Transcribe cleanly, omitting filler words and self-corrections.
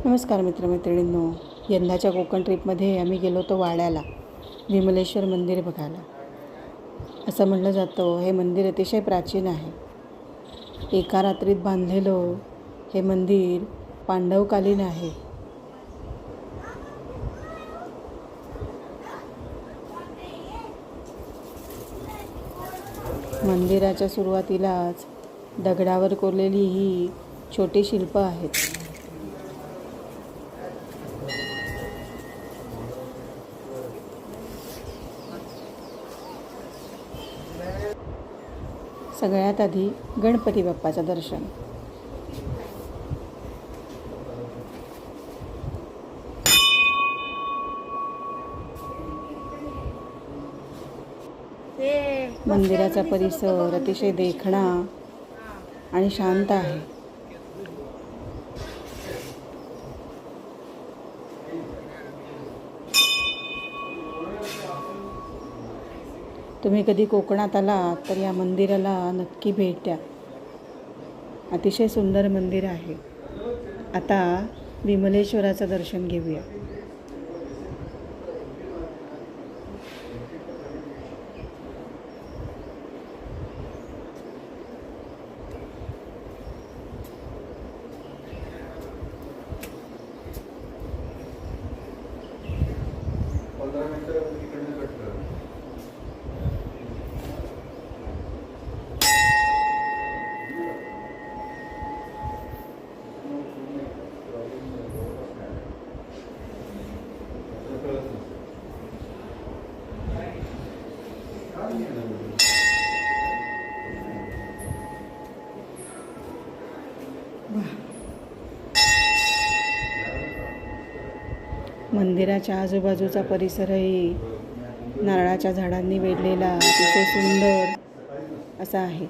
नमस्कार मित्रमैत्रिणींनो, यंदाच्या कोकण ट्रिपमध्ये आम्ही गेलो होतो वाड्याला विमलेश्वर मंदिर बघायला. असं म्हणलं जातं हे मंदिर अतिशय प्राचीन आहे. एका रात्रीत बांधलेलं हे मंदिर पांडवकालीन आहे. मंदिराच्या सुरुवातीलाच दगडावर कोरलेली ही छोटी शिल्प आहेत. सगळ्यात आधी गणपती बाप्पाचं दर्शन. मंदिराचा परिसर अतिशय देखणा आणि शांत आहे. तुम्ही कधी कोकणात आलात तर या मंदिराला नक्की भेट द्या. अतिशय सुंदर मंदिर आहे. आता विमलेश्वराचं दर्शन घेऊया. मंदिराच्या आजूबाजूचा परिसरही नारळाच्या झाडांनी वेढलेला अतिशय सुंदर असा आहे.